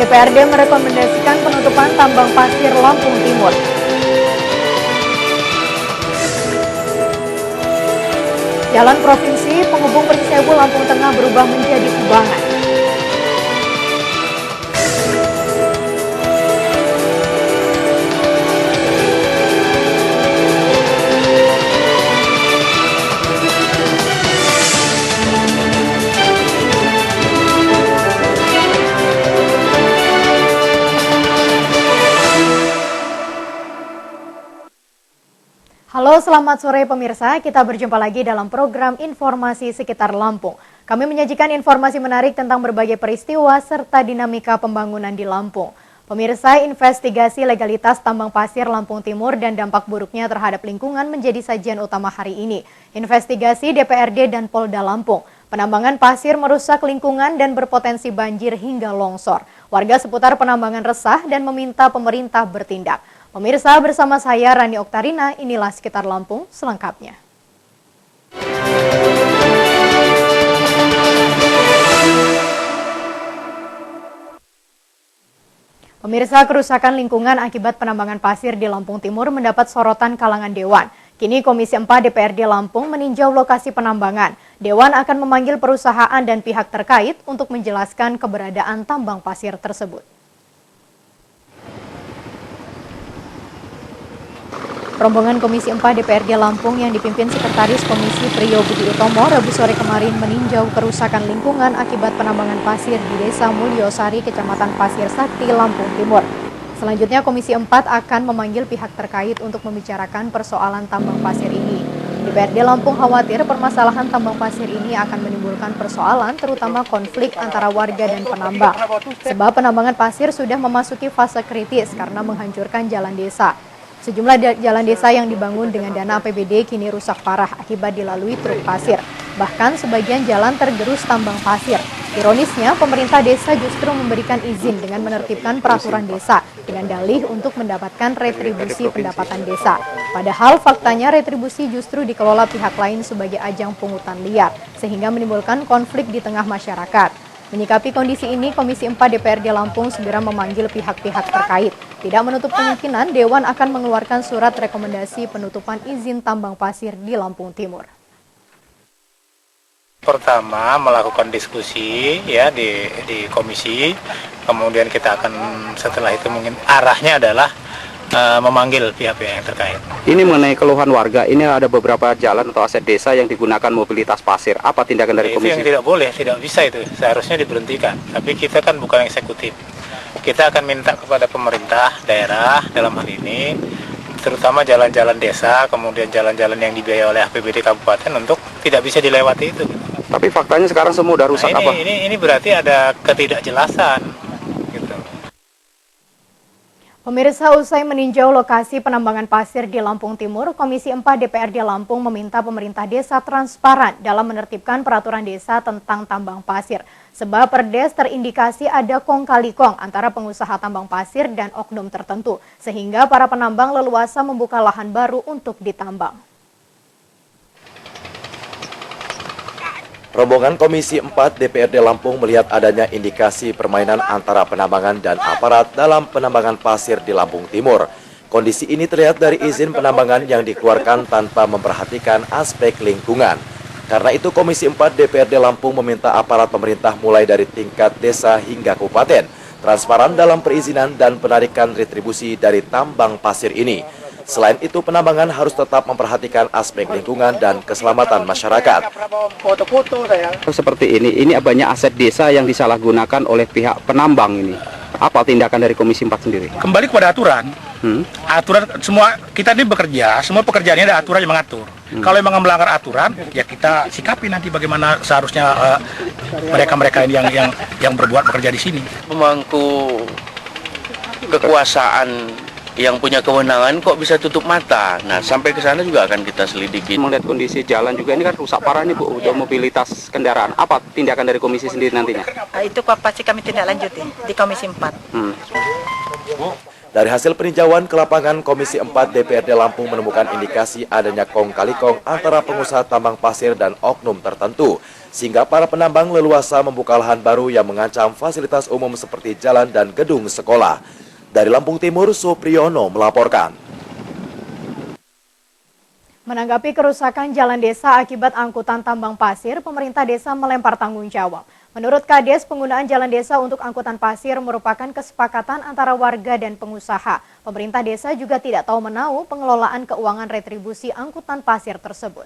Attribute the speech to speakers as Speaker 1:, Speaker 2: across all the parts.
Speaker 1: DPRD merekomendasikan penutupan tambang pasir Lampung Timur. Jalan provinsi penghubung Persewu Lampung Tengah berubah menjadi kubangan. Halo, selamat sore pemirsa. Kita berjumpa lagi dalam program Informasi Sekitar Lampung. Kami menyajikan informasi menarik tentang berbagai peristiwa serta dinamika pembangunan di Lampung. Pemirsa, investigasi legalitas tambang pasir Lampung Timur dan dampak buruknya terhadap lingkungan menjadi sajian utama hari ini. Investigasi DPRD dan Polda Lampung. Penambangan pasir merusak lingkungan dan berpotensi banjir hingga longsor. Warga seputar penambangan resah dan meminta pemerintah bertindak. Pemirsa, bersama saya Rani Oktarina, inilah Sekitar Lampung selengkapnya. Pemirsa, kerusakan lingkungan akibat penambangan pasir di Lampung Timur mendapat sorotan kalangan Dewan. Kini Komisi 4 DPRD Lampung meninjau lokasi penambangan. Dewan akan memanggil perusahaan dan pihak terkait untuk menjelaskan keberadaan tambang pasir tersebut. Rombongan Komisi 4 DPRD Lampung yang dipimpin Sekretaris Komisi Priyo Budi Utomo Rabu sore kemarin meninjau kerusakan lingkungan akibat penambangan pasir di Desa Mulyosari, Kecamatan Pasir Sakti, Lampung Timur. Selanjutnya Komisi 4 akan memanggil pihak terkait untuk membicarakan persoalan tambang pasir ini. DPRD Lampung khawatir permasalahan tambang pasir ini akan menimbulkan persoalan terutama konflik antara warga dan penambang. Sebab penambangan pasir sudah memasuki fase kritis karena menghancurkan jalan desa. Sejumlah jalan desa yang dibangun dengan dana APBD kini rusak parah akibat dilalui truk pasir. Bahkan sebagian jalan tergerus tambang pasir. Ironisnya, pemerintah desa justru memberikan izin dengan menertibkan peraturan desa dengan dalih untuk mendapatkan retribusi pendapatan desa. Padahal faktanya retribusi justru dikelola pihak lain sebagai ajang pungutan liar, sehingga menimbulkan konflik di tengah masyarakat. Menyikapi kondisi ini, Komisi 4 DPRD Lampung segera memanggil pihak-pihak terkait. Tidak menutup kemungkinan Dewan akan mengeluarkan surat rekomendasi penutupan izin tambang pasir di Lampung Timur.
Speaker 2: Pertama melakukan diskusi ya di komisi, kemudian kita akan setelah itu mungkin arahnya adalah memanggil pihak-pihak yang terkait.
Speaker 3: Ini mengenai keluhan warga, ini ada beberapa jalan atau aset desa yang digunakan mobilitas pasir. Apa tindakan dari komisi?
Speaker 2: Itu yang tidak boleh, tidak bisa itu. Seharusnya diberhentikan. Tapi kita kan bukan eksekutif. Kita akan minta kepada pemerintah daerah dalam hal ini, terutama jalan-jalan desa, kemudian jalan-jalan yang dibiayai oleh APBD kabupaten untuk tidak bisa dilewati itu.
Speaker 3: Tapi faktanya sekarang semua udah rusak apa?
Speaker 2: Ini berarti ada ketidakjelasan.
Speaker 1: Pemirsa, usai meninjau lokasi penambangan pasir di Lampung Timur, Komisi 4 DPRD Lampung meminta pemerintah desa transparan dalam menertibkan peraturan desa tentang tambang pasir. Sebab Perdes terindikasi ada kong kali kong antara pengusaha tambang pasir dan oknum tertentu, sehingga para penambang leluasa membuka lahan baru untuk ditambang.
Speaker 4: Rombongan Komisi 4 DPRD Lampung melihat adanya indikasi permainan antara penambangan dan aparat dalam penambangan pasir di Lampung Timur. Kondisi ini terlihat dari izin penambangan yang dikeluarkan tanpa memperhatikan aspek lingkungan. Karena itu Komisi 4 DPRD Lampung meminta aparat pemerintah mulai dari tingkat desa hingga kabupaten transparan dalam perizinan dan penarikan retribusi dari tambang pasir ini. Selain itu, penambangan harus tetap memperhatikan aspek lingkungan dan keselamatan masyarakat.
Speaker 3: Seperti ini banyak aset desa yang disalahgunakan oleh pihak penambang ini. Apa tindakan dari Komisi 4 sendiri?
Speaker 2: Kembali kepada aturan. Aturan semua kita ini bekerja, semua pekerjaannya ada aturan yang mengatur. Kalau memang melanggar aturan, ya kita sikapi nanti bagaimana seharusnya mereka-mereka ini yang berbuat bekerja di sini.
Speaker 5: Pemangku kekuasaan yang punya kewenangan kok bisa tutup mata. Nah, sampai ke sana juga akan kita selidiki.
Speaker 3: Melihat kondisi jalan juga ini kan rusak parah nih Bu, untuk mobilitas kendaraan. Apa tindakan dari komisi sendiri nantinya?
Speaker 6: Itu pasti kami tindak lanjuti di Komisi 4.
Speaker 4: Dari hasil peninjauan ke lapangan, Komisi 4 DPRD Lampung menemukan indikasi adanya kong-kali kong antara pengusaha tambang pasir dan oknum tertentu, sehingga para penambang leluasa membuka lahan baru yang mengancam fasilitas umum seperti jalan dan gedung sekolah. Dari Lampung Timur, Supriyono melaporkan.
Speaker 1: Menanggapi kerusakan jalan desa akibat angkutan tambang pasir, pemerintah desa melempar tanggung jawab. Menurut Kades, penggunaan jalan desa untuk angkutan pasir merupakan kesepakatan antara warga dan pengusaha. Pemerintah desa juga tidak tahu menahu pengelolaan keuangan retribusi angkutan pasir tersebut.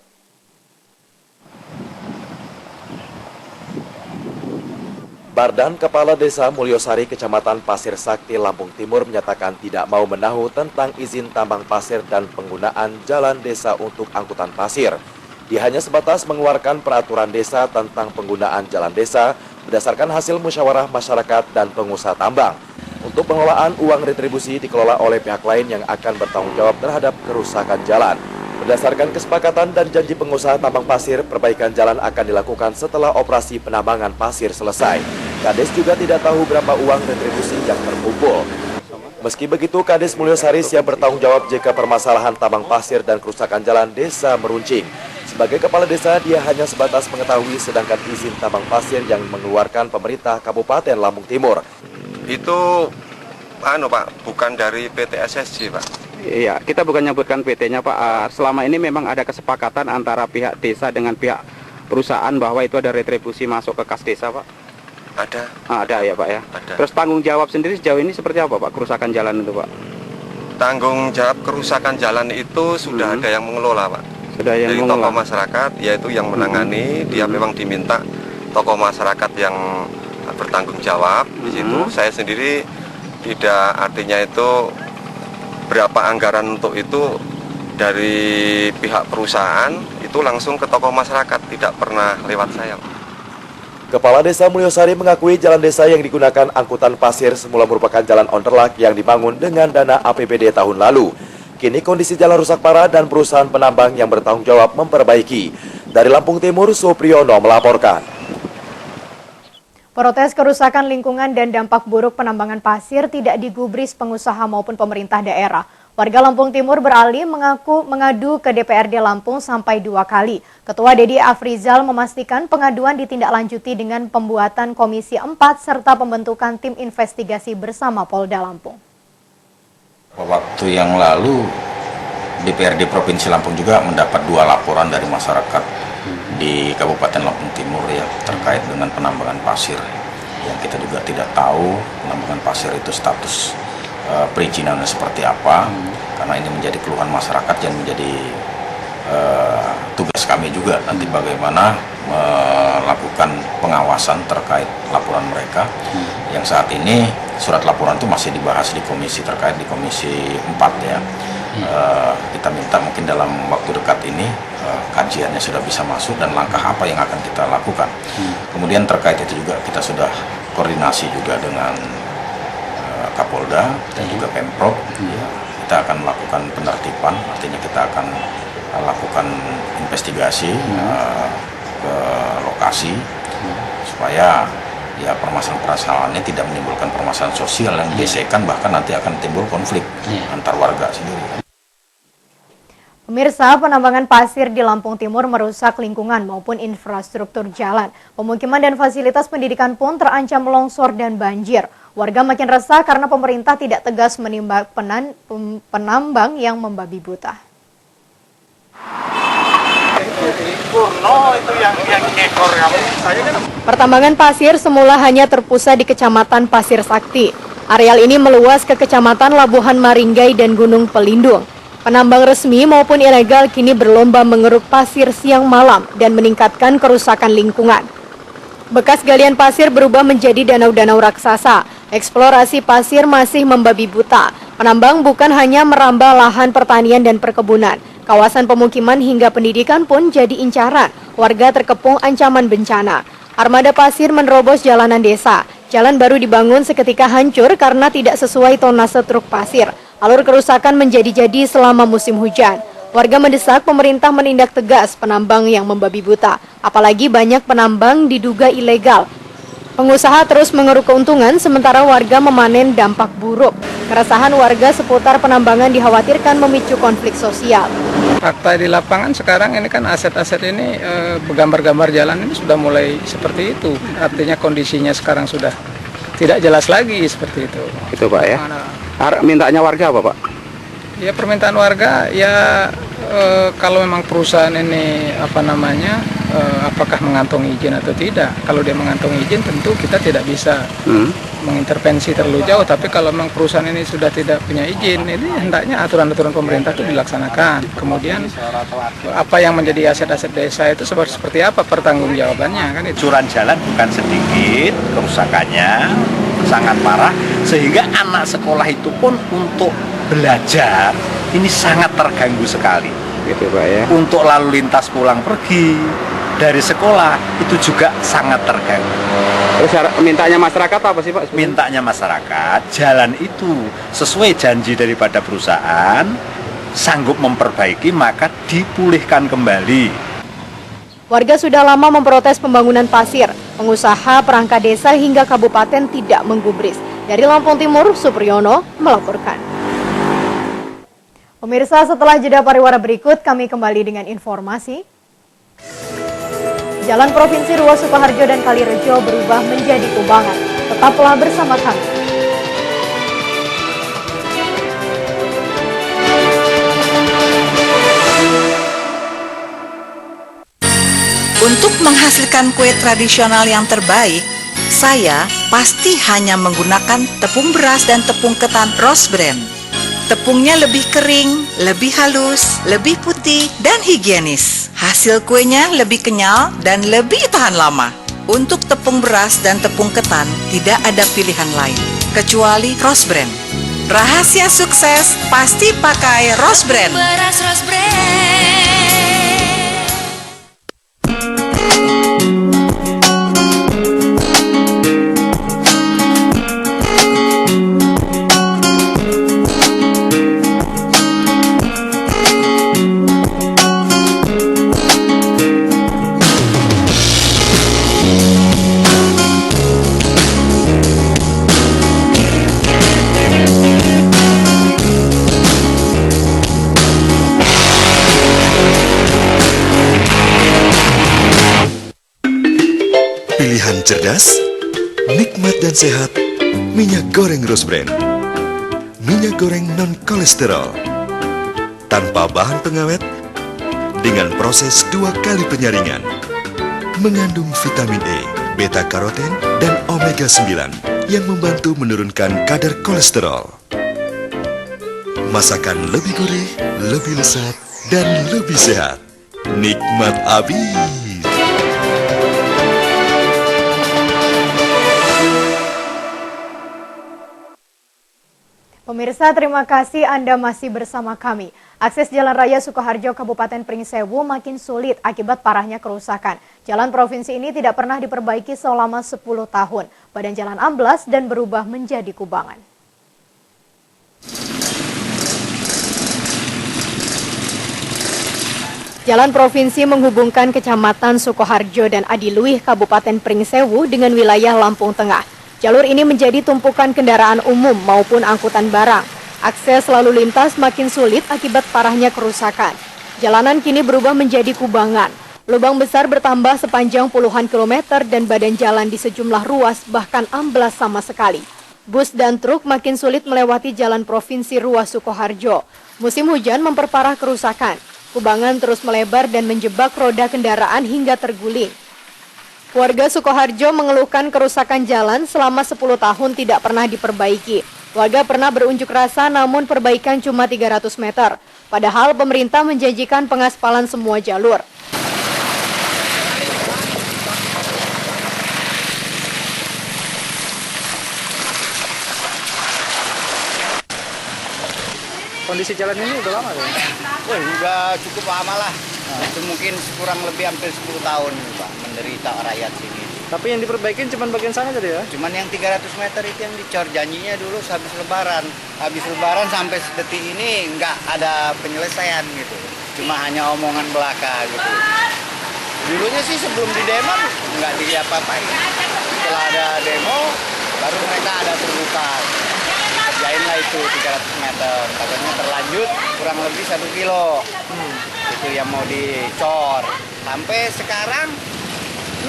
Speaker 4: Bardan, Kepala Desa Mulyosari, Kecamatan Pasir Sakti, Lampung Timur menyatakan tidak mau menahu tentang izin tambang pasir dan penggunaan jalan desa untuk angkutan pasir. Dia hanya sebatas mengeluarkan peraturan desa tentang penggunaan jalan desa berdasarkan hasil musyawarah masyarakat dan pengusaha tambang. Untuk pengelolaan uang retribusi dikelola oleh pihak lain yang akan bertanggung jawab terhadap kerusakan jalan. Berdasarkan kesepakatan dan janji pengusaha tambang pasir, perbaikan jalan akan dilakukan setelah operasi penambangan pasir selesai. Kades juga tidak tahu berapa uang retribusi yang terkumpul. Meski begitu, Kades Mulyosari siap bertanggung jawab jika permasalahan tambang pasir dan kerusakan jalan desa meruncing. Sebagai kepala desa, dia hanya sebatas mengetahui sedangkan izin tambang pasir yang mengeluarkan pemerintah Kabupaten Lampung Timur.
Speaker 6: Itu Pak, bukan dari PT SSC, Pak.
Speaker 3: Iya, kita bukan nyebutkan PT-nya, Pak. Selama ini memang ada kesepakatan antara pihak desa dengan pihak perusahaan bahwa itu ada retribusi masuk ke kas desa, Pak.
Speaker 6: Ada.
Speaker 3: Ada ya, Pak ya.
Speaker 6: Ada.
Speaker 3: Terus tanggung jawab sendiri sejauh ini seperti apa, Pak? Kerusakan jalan itu, Pak?
Speaker 6: Tanggung jawab kerusakan jalan itu sudah ada yang mengelola, Pak.
Speaker 3: Sudah yang
Speaker 6: dari
Speaker 3: mengelola.
Speaker 6: tokoh masyarakat, yaitu yang menangani. Dia memang diminta tokoh masyarakat yang bertanggung jawab. Di situ saya sendiri tidak, artinya itu berapa anggaran untuk itu dari pihak perusahaan itu langsung ke tokoh masyarakat, tidak pernah lewat saya.
Speaker 4: Kepala Desa Mulyosari mengakui jalan desa yang digunakan angkutan pasir semula merupakan jalan onderlak yang dibangun dengan dana APBD tahun lalu. Kini kondisi jalan rusak parah dan perusahaan penambang yang bertanggung jawab memperbaiki. Dari Lampung Timur, Supriyono melaporkan.
Speaker 1: Protes kerusakan lingkungan dan dampak buruk penambangan pasir tidak digubris pengusaha maupun pemerintah daerah. Warga Lampung Timur beralih mengadu ke DPRD Lampung sampai 2 kali. Ketua Dedi Afrizal memastikan pengaduan ditindaklanjuti dengan pembuatan Komisi 4 serta pembentukan tim investigasi bersama Polda Lampung.
Speaker 7: Waktu yang lalu DPRD Provinsi Lampung juga mendapat 2 laporan dari masyarakat di Kabupaten Lampung Timur ya terkait dengan penambangan pasir. Yang kita juga tidak tahu penambangan pasir itu status perizinannya seperti apa, karena ini menjadi keluhan masyarakat dan menjadi tugas kami juga nanti bagaimana melakukan pengawasan terkait laporan mereka. Yang saat ini surat laporan itu masih dibahas di komisi terkait di Komisi 4 ya. Kita minta mungkin dalam waktu dekat ini kajiannya sudah bisa masuk dan langkah apa yang akan kita lakukan. Kemudian terkait itu juga kita sudah koordinasi juga dengan Kapolda dan juga Pemprov. Ya, kita akan melakukan penertiban, artinya kita akan lakukan investigasi ke lokasi supaya ya permasalahan-permasalahannya tidak menimbulkan permasalahan sosial yang gesekan, bahkan nanti akan timbul konflik antar warga sendiri.
Speaker 1: Pemirsa, penambangan pasir di Lampung Timur merusak lingkungan maupun infrastruktur jalan. Pemukiman dan fasilitas pendidikan pun terancam longsor dan banjir. Warga makin resah karena pemerintah tidak tegas menimbang penambang yang membabi buta. Pertambangan pasir semula hanya terpusat di Kecamatan Pasir Sakti. Areal ini meluas ke Kecamatan Labuhan Maringgai dan Gunung Pelindung. Penambang resmi maupun ilegal kini berlomba mengeruk pasir siang malam dan meningkatkan kerusakan lingkungan. Bekas galian pasir berubah menjadi danau-danau raksasa. Eksplorasi pasir masih membabi buta. Penambang bukan hanya merambah lahan pertanian dan perkebunan. Kawasan pemukiman hingga pendidikan pun jadi incaran. Warga terkepung ancaman bencana. Armada pasir menerobos jalanan desa. Jalan baru dibangun seketika hancur karena tidak sesuai tonnase truk pasir. Alur kerusakan menjadi-jadi selama musim hujan. Warga mendesak pemerintah menindak tegas penambang yang membabi buta. Apalagi banyak penambang diduga ilegal. Pengusaha terus mengeruk keuntungan sementara warga memanen dampak buruk. Keresahan warga seputar penambangan dikhawatirkan memicu konflik sosial.
Speaker 8: Fakta di lapangan sekarang ini kan aset-aset ini gambar-gambar jalan ini sudah mulai seperti itu. Artinya kondisinya sekarang sudah tidak jelas lagi seperti itu.
Speaker 3: Itu Pak ya. Mintanya warga apa Pak?
Speaker 8: Ya permintaan warga ya kalau memang perusahaan ini apakah mengantongi izin atau tidak. Kalau dia mengantongi izin tentu kita tidak bisa mengintervensi terlalu jauh. Tapi kalau memang perusahaan ini sudah tidak punya izin, ini hendaknya aturan-aturan pemerintah itu dilaksanakan. Kemudian apa yang menjadi aset-aset desa itu seperti apa pertanggungjawabannya kan itu.
Speaker 9: Curan jalan bukan sedikit, kerusakannya sangat parah sehingga anak sekolah itu pun untuk belajar ini sangat terganggu sekali.
Speaker 3: Gitu Pak ya.
Speaker 9: Untuk lalu lintas pulang pergi dari sekolah itu juga sangat terganggu.
Speaker 3: Terus mintanya masyarakat apa sih Pak?
Speaker 9: Mintanya masyarakat jalan itu sesuai janji daripada perusahaan sanggup memperbaiki maka dipulihkan kembali.
Speaker 1: Warga sudah lama memprotes pembangunan pasir. Pengusaha, perangkat desa hingga kabupaten tidak menggubris. Dari Lampung Timur, Supriyono melaporkan. Pemirsa, setelah jeda pariwara berikut, kami kembali dengan informasi. Jalan Provinsi Ruas Sukoharjo dan Kalirejo berubah menjadi kubangan. Tetaplah bersama kami.
Speaker 10: Untuk menghasilkan kue tradisional yang terbaik, saya pasti hanya menggunakan tepung beras dan tepung ketan Rose Brand. Tepungnya lebih kering, lebih halus, lebih putih, dan higienis. Hasil kuenya lebih kenyal dan lebih tahan lama. Untuk tepung beras dan tepung ketan, tidak ada pilihan lain, kecuali Rose Brand. Rahasia sukses pasti pakai Rose Brand.
Speaker 11: Beras Rose Brand.
Speaker 12: Pilihan cerdas, nikmat dan sehat, minyak goreng Rose Brand. Minyak goreng non-kolesterol, tanpa bahan pengawet, dengan proses 2 kali penyaringan. Mengandung vitamin E, beta-karoten, dan omega 9 yang membantu menurunkan kadar kolesterol. Masakan lebih gurih, lebih lezat, dan lebih sehat. Nikmat abis.
Speaker 1: Pemirsa, terima kasih Anda masih bersama kami. Akses Jalan Raya Sukoharjo Kabupaten Pringsewu makin sulit akibat parahnya kerusakan. Jalan provinsi ini tidak pernah diperbaiki selama 10 tahun. Badan jalan amblas dan berubah menjadi kubangan. Jalan provinsi menghubungkan Kecamatan Sukoharjo dan Adiluih Kabupaten Pringsewu dengan wilayah Lampung Tengah. Jalur ini menjadi tumpukan kendaraan umum maupun angkutan barang. Akses lalu lintas makin sulit akibat parahnya kerusakan. Jalanan kini berubah menjadi kubangan. Lubang besar bertambah sepanjang puluhan kilometer dan badan jalan di sejumlah ruas bahkan amblas sama sekali. Bus dan truk makin sulit melewati jalan provinsi Ruas Sukoharjo. Musim hujan memperparah kerusakan. Kubangan terus melebar dan menjebak roda kendaraan hingga terguling. Warga Sukoharjo mengeluhkan kerusakan jalan selama 10 tahun tidak pernah diperbaiki. Warga pernah berunjuk rasa namun perbaikan cuma 300 meter. Padahal pemerintah menjanjikan pengaspalan semua jalur.
Speaker 8: Kondisi jalan ini udah lama ya?
Speaker 13: Wah, udah cukup lama lah. Itu mungkin kurang lebih hampir 10 tahun Pak, menderita rakyat sini.
Speaker 8: Tapi yang diperbaikin cuma bagian sana tadi ya?
Speaker 13: Cuman yang 300 meter itu yang dicor, janjinya dulu habis lebaran. Habis lebaran sampai detik ini nggak ada penyelesaian gitu. Cuma hanya omongan belaka gitu. Dulunya sih sebelum di demo nggak diapa-apain. setelah ada demo, baru mereka ada terbuka. Kerjainlah itu 300 meter, katanya terlanjut kurang lebih 1 kilo. Itu yang mau dicor. Sampai sekarang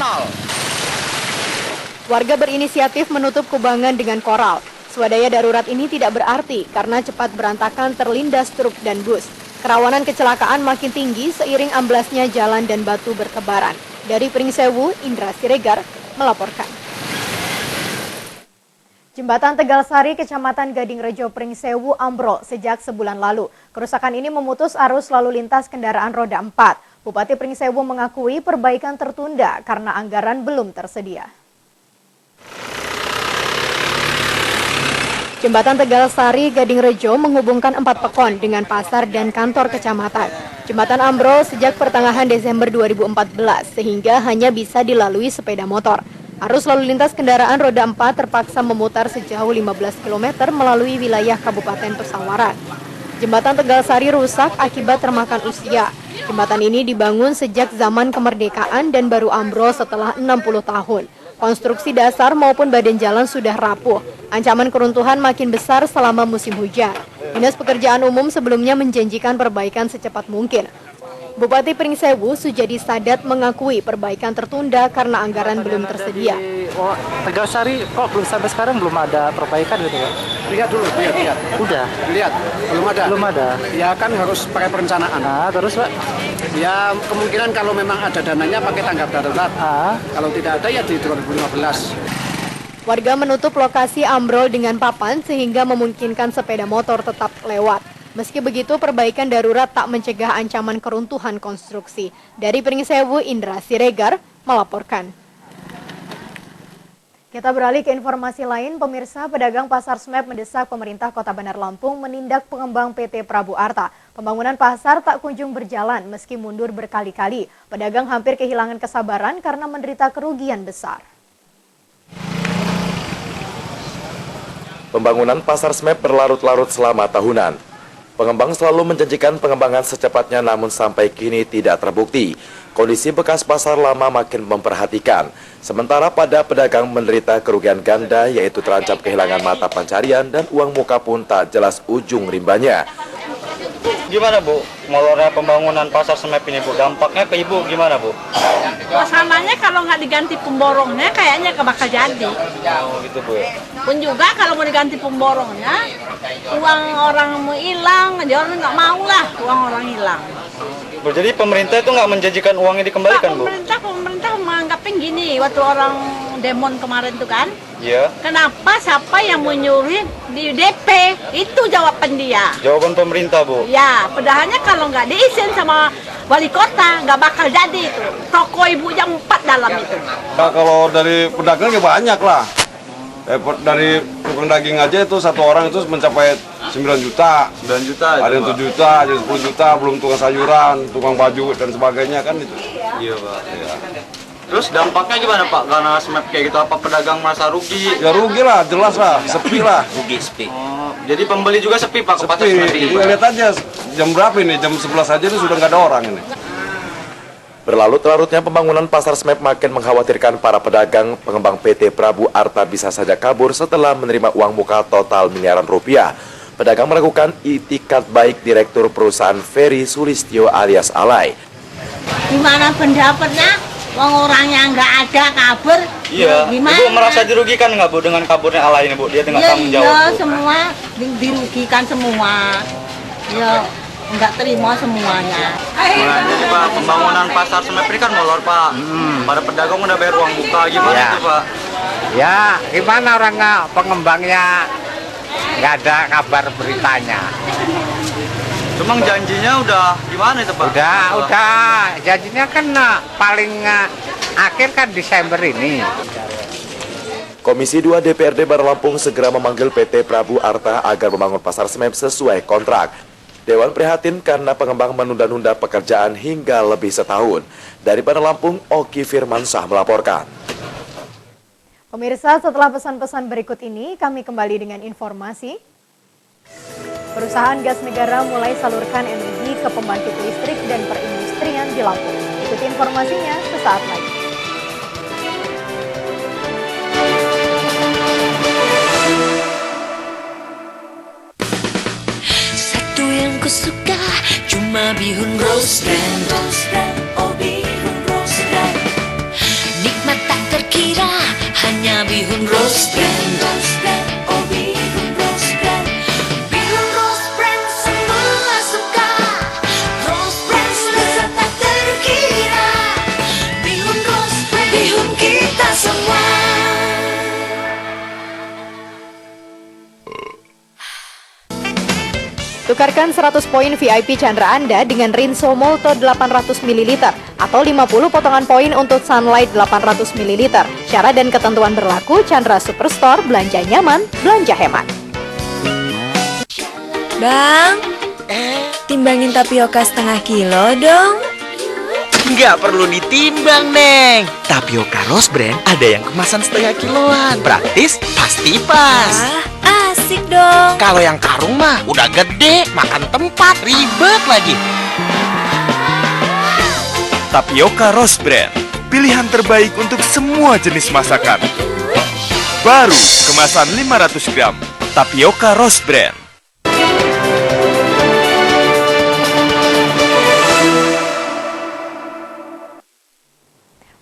Speaker 13: 0.
Speaker 1: Warga berinisiatif menutup kubangan dengan koral. Swadaya darurat ini tidak berarti karena cepat berantakan terlindas truk dan bus. Kerawanan kecelakaan makin tinggi seiring amblasnya jalan dan batu bertebaran. Dari Pringsewu, Indra Siregar melaporkan. Jembatan Tegalsari, Kecamatan Gadingrejo, Pringsewu ambrol sejak sebulan lalu. Kerusakan ini memutus arus lalu lintas kendaraan roda 4. Bupati Pringsewu mengakui perbaikan tertunda karena anggaran belum tersedia. Jembatan Tegalsari Gadingrejo menghubungkan 4 pekon dengan pasar dan kantor kecamatan. Jembatan ambrol sejak pertengahan Desember 2014 sehingga hanya bisa dilalui sepeda motor. Arus lalu lintas kendaraan roda 4 terpaksa memutar sejauh 15 km melalui wilayah Kabupaten Pesawaran. Jembatan Tegalsari rusak akibat termakan usia. Jembatan ini dibangun sejak zaman kemerdekaan dan baru ambrol setelah 60 tahun. Konstruksi dasar maupun badan jalan sudah rapuh. Ancaman keruntuhan makin besar selama musim hujan. Dinas Pekerjaan Umum sebelumnya menjanjikan perbaikan secepat mungkin. Bupati Pringsewu Sujadi Sadat mengakui perbaikan tertunda karena anggaran belum tersedia.
Speaker 14: Tegalsari kok belum sampai sekarang belum ada perbaikan gitu ya?
Speaker 15: Lihat dulu, lihat.
Speaker 14: Udah?
Speaker 15: Lihat, belum ada.
Speaker 14: Belum ada.
Speaker 15: Ya kan harus pakai perencanaan.
Speaker 14: Nah, terus Pak?
Speaker 15: Ya kemungkinan kalau memang ada dananya pakai tanggap darurat. Kalau tidak ada ya di 2015.
Speaker 1: Warga menutup lokasi ambrol dengan papan sehingga memungkinkan sepeda motor tetap lewat. Meski begitu, perbaikan darurat tak mencegah ancaman keruntuhan konstruksi. Dari Pringsewu, Indra Siregar melaporkan. Kita beralih ke informasi lain, pemirsa. Pedagang Pasar Smep mendesak pemerintah Kota Bandar Lampung menindak pengembang PT Prabu Arta. Pembangunan pasar tak kunjung berjalan meski mundur berkali-kali. Pedagang hampir kehilangan kesabaran karena menderita kerugian besar.
Speaker 4: Pembangunan Pasar Smep berlarut-larut selama tahunan. Pengembang selalu menjanjikan pengembangan secepatnya namun sampai kini tidak terbukti. Kondisi bekas pasar lama makin memperhatikan. Sementara pada pedagang menderita kerugian ganda yaitu terancam kehilangan mata pencarian dan uang muka pun tak jelas ujung rimbanya.
Speaker 16: Gimana Bu, molornya pembangunan Pasar Smep ini Bu, dampaknya ke Ibu gimana Bu?
Speaker 17: Suasananya kalau nggak diganti pemborongnya kayaknya nggak bakal jadi.
Speaker 16: Oh gitu Bu ya?
Speaker 17: Pun juga kalau mau diganti pemborongnya, uang orang mau hilang, aja orang nggak mau lah uang orang hilang.
Speaker 16: Jadi pemerintah itu nggak menjanjikan uangnya dikembalikan Bu?
Speaker 17: Pemerintah menganggapnya gini, waktu orang demon kemarin tuh kan,
Speaker 16: iya.
Speaker 17: Kenapa siapa yang mau nyuruh di DP? Itu jawaban dia.
Speaker 16: Jawaban pemerintah Bu?
Speaker 17: Ya, padahalnya kalau nggak diizin sama wali kota, nggak bakal jadi itu. Toko ibu yang 4 dalam itu.
Speaker 18: Nah, kalau dari pedagang ya banyak lah. Dari tukang daging aja itu satu orang itu mencapai 9 juta.
Speaker 16: 9 juta.
Speaker 18: Ada yang 7 juta, ada yang 10 juta, belum tukang sayuran, tukang baju dan sebagainya kan itu.
Speaker 16: Iya Pak. Ya. Terus dampaknya gimana Pak? Karena Smep kayak gitu, apa pedagang merasa rugi?
Speaker 18: Ya rugi lah, jelas lah, sepi lah.
Speaker 16: Rugi, sepi. Oh, jadi pembeli juga sepi Pak ke Pasar
Speaker 18: Sepi,
Speaker 16: Smep ini?
Speaker 18: lihat aja jam berapa ini, jam 11 aja itu sudah nggak ada orang ini.
Speaker 4: Berlarut-larutnya pembangunan Pasar Smep makin mengkhawatirkan para pedagang. Pengembang PT Prabu Arta bisa saja kabur setelah menerima uang muka total miliaran rupiah. Pedagang melakukan itikat baik Direktur Perusahaan Ferry Sulistyo alias Alay.
Speaker 17: Gimana pendapatnya? Uang orangnya nggak ada kabur.
Speaker 16: Iya.
Speaker 17: Gimana?
Speaker 16: Ibu merasa dirugikan nggak Bu dengan kaburnya Alay ini Bu? Dia dengan tanggung jawab.
Speaker 17: Iya,
Speaker 16: Bu.
Speaker 17: semua dirugikan semua. Ya. Nggak terima semuanya.
Speaker 16: Nah, jadi Pak, pembangunan Pasar Smep ini kan molor Pak. Pada pedagang udah bayar uang buka, gimana itu Pak?
Speaker 19: Ya, gimana orang pengembangnya nggak ada kabar beritanya.
Speaker 16: Cuma janjinya udah gimana itu Pak?
Speaker 19: Udah, janjinya kan paling akhir kan Desember ini.
Speaker 4: Komisi 2 DPRD Bandar Lampung segera memanggil PT Prabu Arta agar membangun Pasar Smep sesuai kontrak. Dewan prihatin karena pengembang menunda-nunda pekerjaan hingga lebih setahun. Dari Bandar Lampung, Oki Firmansyah melaporkan.
Speaker 1: Pemirsa, setelah pesan-pesan berikut ini, kami kembali dengan informasi. Perusahaan gas negara mulai salurkan energi ke pembangkit listrik dan perindustrian di Lampung. Ikuti informasinya sesaat lagi.
Speaker 11: aku suka cuma bihun Rose Brand. Oh bihun Rose Brand, nikmat tak terkira hanya bihun Rose Brand. Oh bihun Rose Brand, bihun Rose Brand semua suka. Rose Brand lezat tak terkira. Bihun Rose Brand, bihun kita semua.
Speaker 1: Tukarkan 100 poin VIP Chandra Anda dengan Rinso Molto 800 ml atau 50 potongan poin untuk Sunlight 800 ml. Syarat dan ketentuan berlaku. Chandra Superstore, belanja nyaman, belanja hemat.
Speaker 20: Bang, timbangin tapioka setengah kilo dong.
Speaker 21: Nggak perlu ditimbang, Neng. Tapioka Rose Brand ada yang kemasan setengah kiloan. Praktis, pasti pas.
Speaker 20: Asik dong.
Speaker 21: Kalau yang karung mah udah gede, makan tempat, ribet lagi.
Speaker 22: Tapioka Rose Brand, pilihan terbaik untuk semua jenis masakan. Baru, kemasan 500 gram. Tapioka Rose Brand.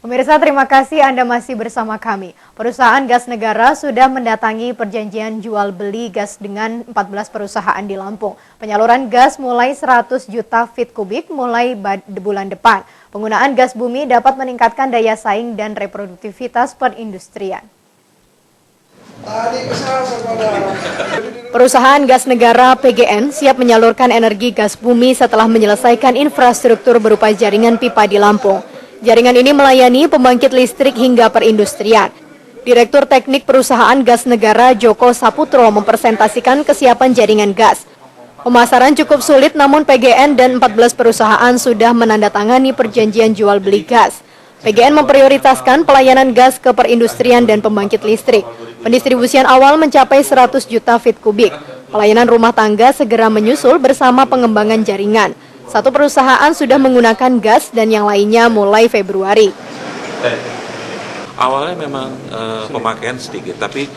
Speaker 1: Pemirsa, terima kasih Anda masih bersama kami. Perusahaan gas negara sudah mendatangi perjanjian jual beli gas dengan 14 perusahaan di Lampung. Penyaluran gas mulai 100 juta feet kubik mulai bulan depan. Penggunaan gas bumi dapat meningkatkan daya saing dan reproduktivitas perindustrian. Perusahaan gas negara PGN siap menyalurkan energi gas bumi setelah menyelesaikan infrastruktur berupa jaringan pipa di Lampung. Jaringan ini melayani pembangkit listrik hingga perindustrian. Direktur Teknik Perusahaan Gas Negara Joko Saputro mempresentasikan kesiapan jaringan gas. Pemasaran cukup sulit, namun PGN dan 14 perusahaan sudah menandatangani perjanjian jual beli gas. PGN memprioritaskan pelayanan gas ke perindustrian dan pembangkit listrik. Pendistribusian awal mencapai 100 juta feet kubik. Pelayanan rumah tangga segera menyusul bersama pengembangan jaringan. Satu perusahaan sudah menggunakan gas dan yang lainnya mulai Februari.
Speaker 23: Awalnya memang pemakaian sedikit, tapi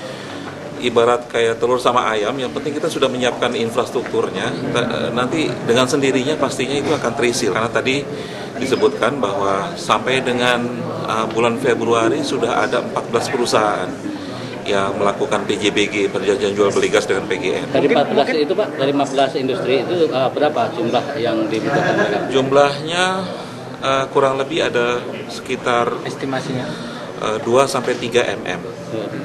Speaker 23: ibarat kayak telur sama ayam, yang penting kita sudah menyiapkan infrastrukturnya. Nanti dengan sendirinya pastinya itu akan terisi. Karena tadi disebutkan bahwa sampai dengan bulan Februari sudah ada 14 perusahaan yang melakukan PJBG, perjanjian jual beli gas dengan PGN.
Speaker 24: Dari 14 itu Pak, dari 15 industri itu berapa jumlah yang dibutuhkan mereka?
Speaker 23: Jumlahnya kurang lebih ada sekitar
Speaker 8: estimasinya
Speaker 23: 2-3 mm.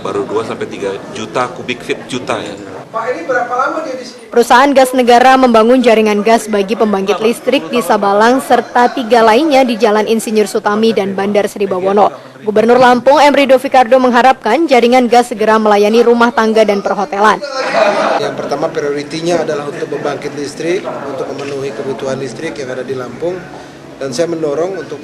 Speaker 23: Baru 2-3 juta kubik feet juta ya.
Speaker 25: Pak, ini berapa lama dia di sini?
Speaker 1: Perusahaan gas negara membangun jaringan gas bagi pembangkit listrik di Sabalang serta 3 lainnya di Jalan Insinyur Sutami dan Bandar Sribawono. Gubernur Lampung Emrido Fikardo mengharapkan jaringan gas segera melayani rumah tangga dan perhotelan.
Speaker 25: Yang pertama prioritinya adalah untuk pembangkit listrik, untuk memenuhi kebutuhan listrik yang ada di Lampung. Dan saya mendorong untuk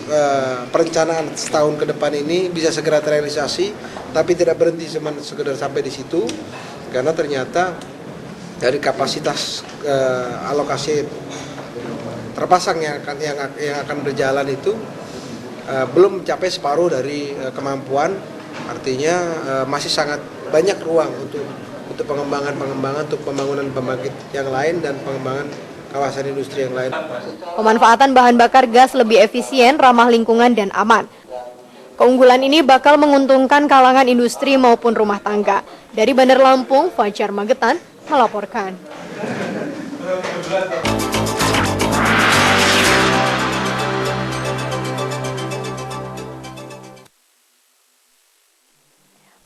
Speaker 25: perencanaan setahun ke depan ini bisa segera terrealisasi, tapi tidak berhenti sekedar sampai di situ, karena ternyata dari kapasitas alokasi terpasang yang akan berjalan itu belum mencapai separuh dari kemampuan, artinya masih sangat banyak ruang untuk pengembangan, untuk pembangunan pembangkit yang lain dan pengembangan kawasan industri yang lain.
Speaker 1: Pemanfaatan bahan bakar gas lebih efisien, ramah lingkungan, dan aman. Keunggulan ini bakal menguntungkan kalangan industri maupun rumah tangga. Dari Bandar Lampung, Fajar Magetan melaporkan.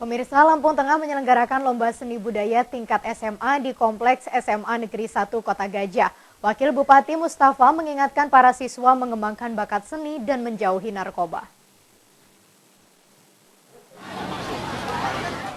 Speaker 1: Pemirsa, Lampung Tengah menyelenggarakan lomba seni budaya tingkat SMA di Kompleks SMA Negeri 1 Kota Gajah. Wakil Bupati Mustafa mengingatkan para siswa mengembangkan bakat seni dan menjauhi narkoba.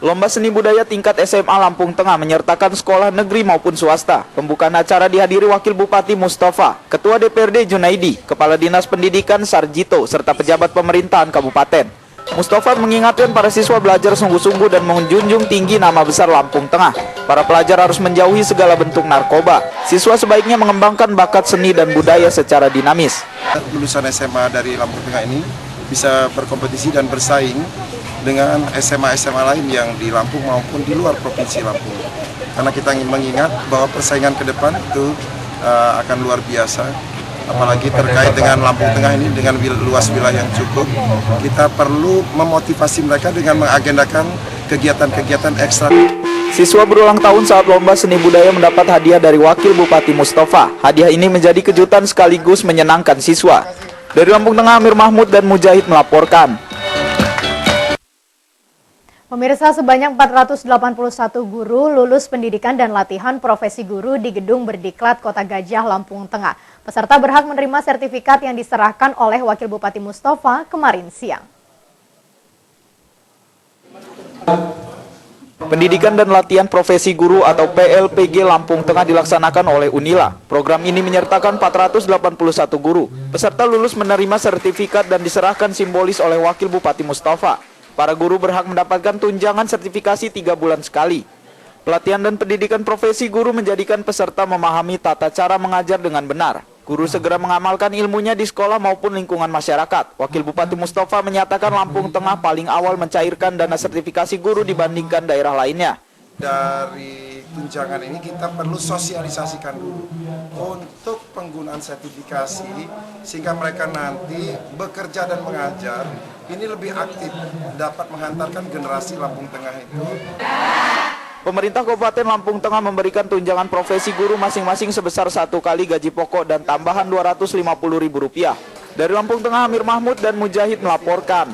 Speaker 3: Lomba seni budaya tingkat SMA Lampung Tengah menyertakan sekolah negeri maupun swasta. Pembukaan acara dihadiri Wakil Bupati Mustafa, Ketua DPRD Junaidi, Kepala Dinas Pendidikan Sarjito, serta pejabat pemerintahan kabupaten. Mustafa mengingatkan para siswa belajar sungguh-sungguh dan menjunjung tinggi nama besar Lampung Tengah. Para pelajar harus menjauhi segala bentuk narkoba. Siswa sebaiknya mengembangkan bakat seni dan budaya secara dinamis.
Speaker 26: Lulusan SMA dari Lampung Tengah ini bisa berkompetisi dan bersaing dengan SMA-SMA lain yang di Lampung maupun di luar Provinsi Lampung. Karena kita ingin mengingat bahwa persaingan ke depan itu akan luar biasa. Apalagi terkait dengan Lampung Tengah ini dengan luas wilayah yang cukup, kita perlu memotivasi mereka dengan mengagendakan kegiatan-kegiatan ekstra.
Speaker 3: Siswa berulang tahun saat lomba seni budaya mendapat hadiah dari Wakil Bupati Mustafa. Hadiah ini menjadi kejutan sekaligus menyenangkan siswa. Dari Lampung Tengah, Amir Mahmud dan Mujahid melaporkan.
Speaker 1: Pemirsa, sebanyak 481 guru lulus pendidikan dan latihan profesi guru di Gedung Berdiklat Kota Gajah, Lampung Tengah. Peserta berhak menerima sertifikat yang diserahkan oleh Wakil Bupati Mustafa kemarin siang.
Speaker 3: Pendidikan dan latihan profesi guru atau PLPG Lampung Tengah dilaksanakan oleh Unila. Program ini menyertakan 481 guru. Peserta lulus menerima sertifikat dan diserahkan simbolis oleh Wakil Bupati Mustafa. Para guru berhak mendapatkan tunjangan sertifikasi 3 bulan sekali. Pelatihan dan pendidikan profesi guru menjadikan peserta memahami tata cara mengajar dengan benar. Guru segera mengamalkan ilmunya di sekolah maupun lingkungan masyarakat. Wakil Bupati Mustafa menyatakan Lampung Tengah paling awal mencairkan dana sertifikasi guru dibandingkan daerah lainnya.
Speaker 26: Dari tunjangan ini kita perlu sosialisasikan dulu untuk penggunaan sertifikasi sehingga mereka nanti bekerja dan mengajar ini lebih aktif, dapat menghantarkan generasi Lampung Tengah itu.
Speaker 3: Pemerintah Kabupaten Lampung Tengah memberikan tunjangan profesi guru masing-masing sebesar 1 kali gaji pokok dan tambahan Rp250.000. Dari Lampung Tengah, Amir Mahmud dan Mujahid melaporkan.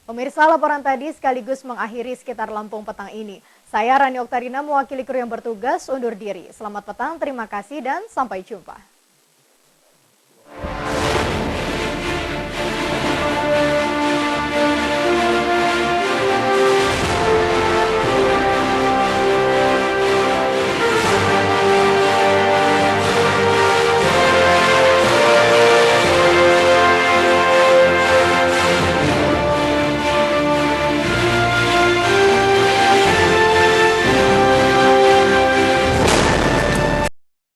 Speaker 1: Pemirsa, laporan tadi sekaligus mengakhiri Sekitar Lampung petang ini. Saya Rani Oktarina mewakili kru yang bertugas undur diri. Selamat petang, terima kasih dan sampai jumpa.